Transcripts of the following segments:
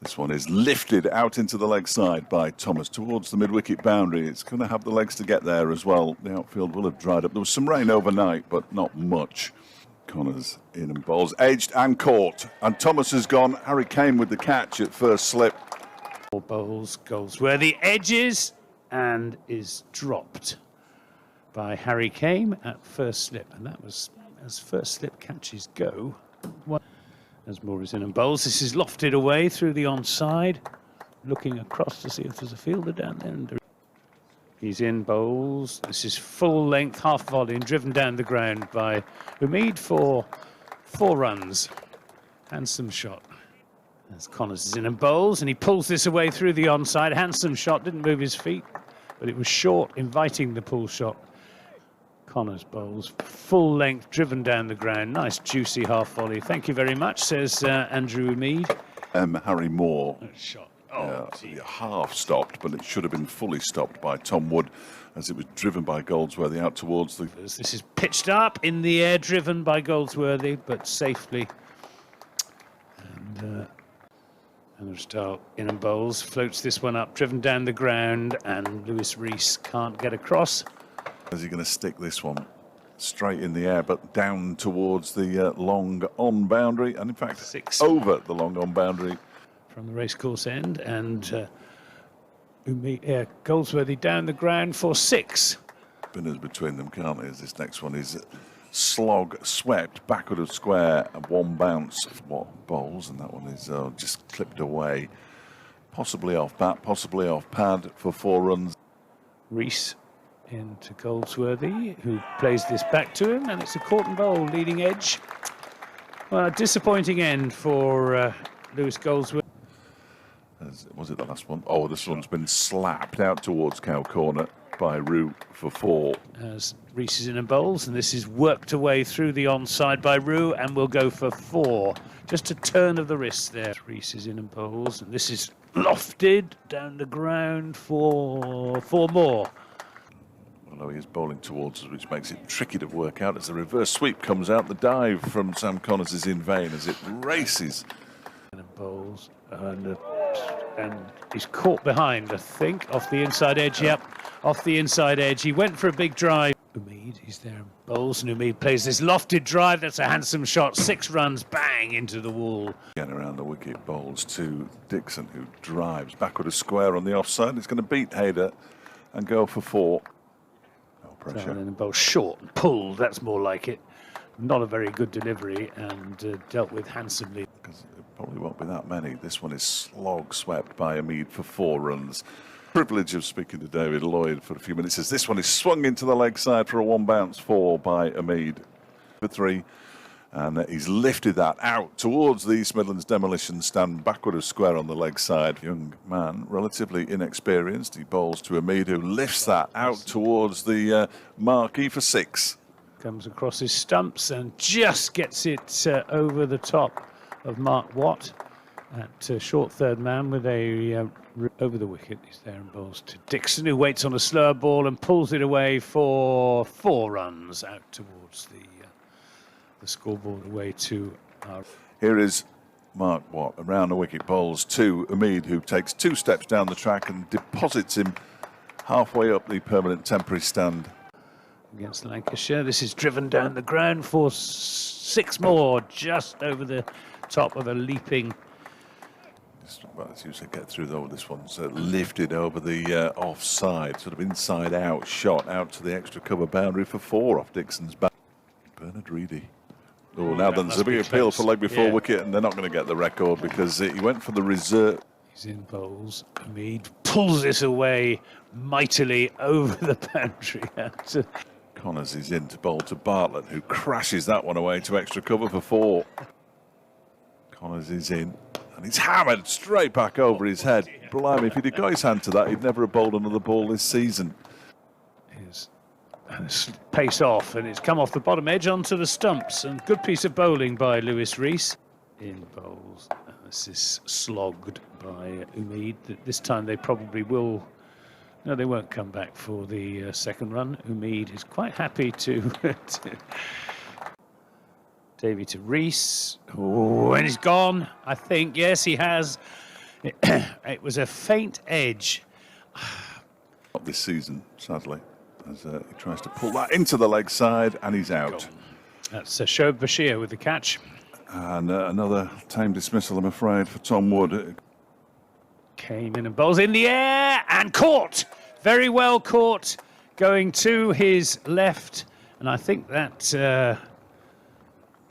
This one is lifted out into the leg side by Thomas towards the mid-wicket boundary. It's going to have the legs to get there as well. The outfield will have dried up. There was some rain overnight, but not much. Connors in and bowls, edged and caught. And Thomas has gone. Harry Kane with the catch at first slip. Bowls Goldsworthy edges and is dropped by Harry Kane at first slip. And that was as first slip catches go. As Moore is in and bowls, this is lofted away through the onside, looking across to see if there's a fielder down there. And he's in, bowls. This is full length, half volley, and driven down the ground by Umeed for 4 runs. Handsome shot. As Connors is in and bowls, and he pulls this away through the onside. Handsome shot, didn't move his feet, but it was short, inviting the pull shot. Connors bowls, full length, driven down the ground. Nice, juicy half volley. Thank you very much, says Andrew Umeed. Harry Moore. Shot. Half stopped, but it should have been fully stopped by Tom Wood as it was driven by Goldsworthy out towards the... This is pitched up in the air, driven by Goldsworthy, but safely. And Style in and bowls, floats this one up, driven down the ground, and Lewis Rees can't get across. Is he going to stick this one straight in the air, but down towards the long on boundary, and in fact 6 over the long on boundary from the racecourse end, and Goldsworthy down the ground for 6. Spinners between them, can't they? As this next one is slog swept backward of square and 1 bounce of what bowls, and that one is just clipped away, possibly off bat, possibly off pad for 4 runs. Rees into Goldsworthy, who plays this back to him, and it's a caught and bowl leading edge. Well, disappointing end for Lewis Goldsworthy. Was it the last one? Oh, this one's been slapped out towards cow corner by Rue for 4. As Rees is in and bowls, and this is worked away through the onside by Rue, and will go for 4. Just a turn of the wrist there. Rees is in and bowls, and this is lofted down the ground for 4 more. Although he is bowling towards us, which makes it tricky to work out as the reverse sweep comes out. The dive from Sam Connors is in vain as it races. And bowls, and he's caught behind, I think, off the inside edge. Yep, off the inside edge. He went for a big drive. Umeed, he's there and bowls, and Umeed plays this lofted drive. That's a handsome shot. 6 runs, bang, into the wall. Again around the wicket, bowls to Dixon, who drives backward a square on the offside. He's going to beat Hayder and go for 4. Pressure. And both short and pulled, that's more like it. Not a very good delivery, and dealt with handsomely. Because it probably won't be that many. This one is slog swept by Umeed for 4 runs. Privilege of speaking to David Lloyd for a few minutes as this one is swung into the leg side for a 1 bounce 4 by Umeed for 3. And he's lifted that out towards the East Midlands demolition stand, backward of square on the leg side. Young man, relatively inexperienced. He bowls to Umeed, who lifts that out towards the marquee for 6. Comes across his stumps and just gets it over the top of Mark Watt at short third man with a over the wicket. He's there and bowls to Dixon, who waits on a slower ball and pulls it away for 4 runs out towards the scoreboard away to our... Here is Mark Watt around the wicket, bowls to Umeed, who takes 2 steps down the track and deposits him halfway up the permanent temporary stand. Against Lancashire, this is driven down the ground for 6 more, just over the top of a leaping... Well, as you said, get through though. This one's lifted over the offside, sort of inside out shot out to the extra cover boundary for 4 off Dixon's back. Bernard Reedy. Oh, now then there's a big appeal for leg before wicket, and they're not going to get the record because he went for the reserve. He's in bowls. Umeed pulls this away mightily over the boundary. Connors is in to bowl to Bartlett, who crashes that one away to extra cover for 4. Connors is in, and he's hammered straight back over his head. Blimey, if he'd have got his hand to that, he'd never have bowled another ball this season. And it's pace off, and it's come off the bottom edge onto the stumps, and good piece of bowling by Lewis Rees. In bowls, and this is slogged by Umeed. This time they probably will... No, they won't come back for the second run. Umeed is quite happy to... Davey to Rees. Oh, and he's gone, I think. Yes, he has. It was a faint edge. Not this season, sadly, as he tries to pull that into the leg side, and he's out. That's Shoaib Bashir with the catch. And another time dismissal, I'm afraid, for Tom Wood. Came in and bowls in the air and caught. Very well caught, going to his left. And I think that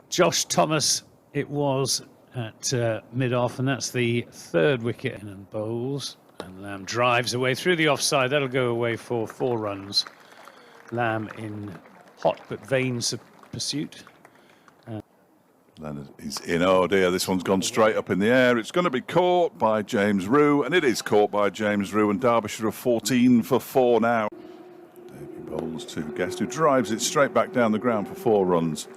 Josh Thomas it was at mid-off, and that's the third wicket. And bowls, and Lamb drives away through the offside. That'll go away for 4 runs. Lamb in hot but vain pursuit. Leonard is in. Oh dear, this one's gone straight up in the air. It's going to be caught by James Rue, and it is caught by James Rue, and Derbyshire are 14 for 4 now. Davey bowls to Guest, who drives it straight back down the ground for 4 runs.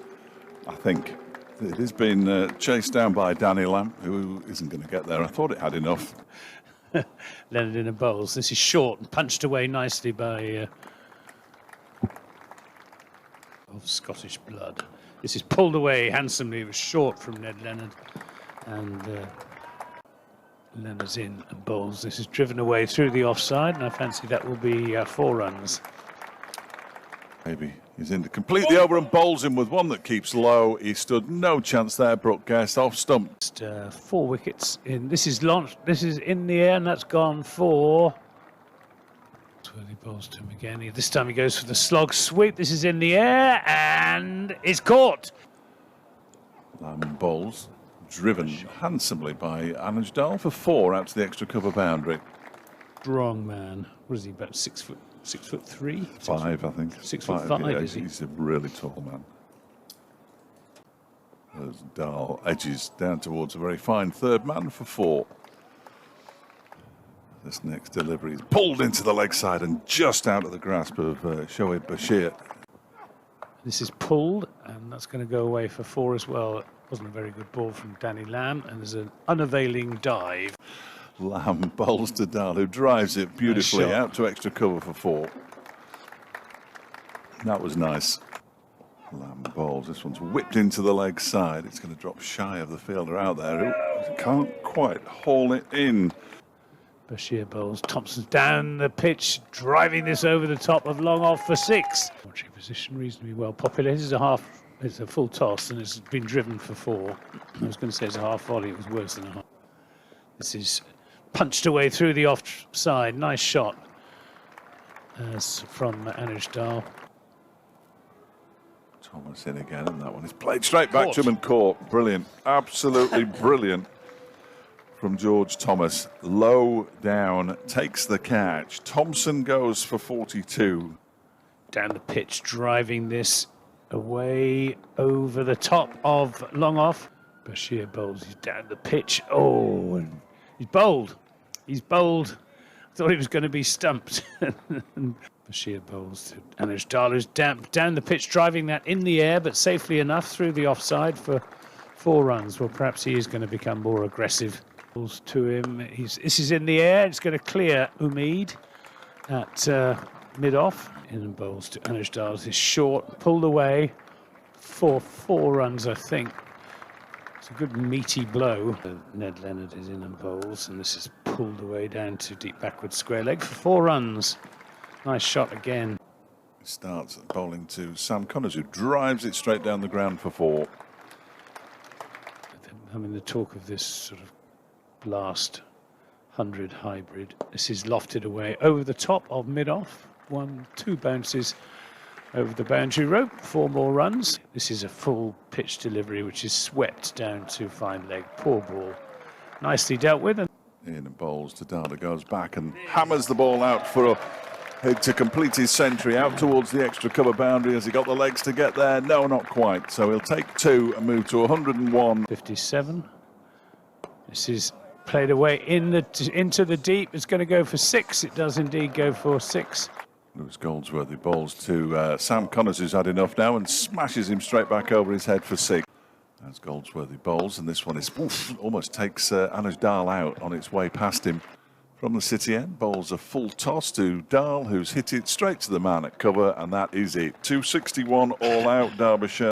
I think it has been chased down by Danny Lamb, who isn't going to get there. I thought it had enough. Leonard in the bowls. This is short and punched away nicely by of Scottish blood. This is pulled away handsomely. It was short from Ned Leonard, and Leonard's in and bowls. This is driven away through the offside, and I fancy that will be 4 runs. Maybe he's in to complete the over and bowls him with one that keeps low. He stood no chance there, Brooke Guest, off stump. 4 wickets in. This is launched. This is in the air, and that's gone for. He bowls to him again. This time he goes for the slog sweep. This is in the air and it's caught. Lamb bowls, driven handsomely by Anujdal for 4 out to the extra cover boundary. Strong man. What is he, about 6 foot? 6'3"? 5, I think. 6'5", yeah, is he? He's a really tall man. There's Dahl edges down towards a very fine third man for 4. This next delivery is pulled into the leg side and just out of the grasp of Shoaib Bashir. This is pulled, and that's going to go away for 4 as well. It wasn't a very good ball from Danny Lamb, and there's an unavailing dive. Lamb bowls to Dahl, who drives it beautifully Nice out to extra cover for 4. That was nice. Lamb bowls. This one's whipped into the leg side. It's going to drop shy of the fielder out there, who can't quite haul it in. Bashir bowls. Thompson's down the pitch, driving this over the top of long off for 6. Watching position reasonably well populated. It's a full toss, and it's been driven for 4. I was going to say it's a half volley. It was worse than a half. This is punched away through the offside. Nice shot as from Anujdal. Thomas in again, and that one is played straight back to him and caught. Brilliant, absolutely brilliant from George Thomas. Low down, takes the catch. Thompson goes for 42. Down the pitch, driving this away over the top of long off. Bashir bowls. He's down the pitch. Oh, and he's bowled. He's bowled. I thought he was going to be stumped. Bashir bowls to Anujdal, who's down the pitch, driving that in the air, but safely enough through the offside for 4 runs. Well, perhaps he is going to become more aggressive. Balls to him. This is in the air. It's going to clear Umeed at mid-off. In and bowls to Anujdal. This is short, pulled away for 4 runs, I think. It's a good meaty blow. Ned Leonard is in and bowls, and this is pulled away down to deep backward square leg for 4 runs. Nice shot again. Starts bowling to Sam Connors, who drives it straight down the ground for 4. I mean, the talk of this sort of last 100 hybrid. This is lofted away over the top of mid-off. 1-2 bounces over the boundary rope. 4 more runs. This is a full pitch delivery, which is swept down to fine leg. Poor ball. Nicely dealt with. In and bowls to Dada, goes back and hammers the ball out for to complete his century out towards the extra cover boundary. Has he got the legs to get there? No, not quite. So he'll take 2 and move to 101. 57. This is played away into the deep. It's going to go for 6. It does indeed go for 6. Lewis Goldsworthy bowls to Sam Connors, who's had enough now, and smashes him straight back over his head for 6. As Goldsworthy bowls, and this one is almost takes Anujdal out on its way past him. From the city end, bowls a full toss to Dahl, who's hit it straight to the man at cover, and that is it. 261 all out, Derbyshire.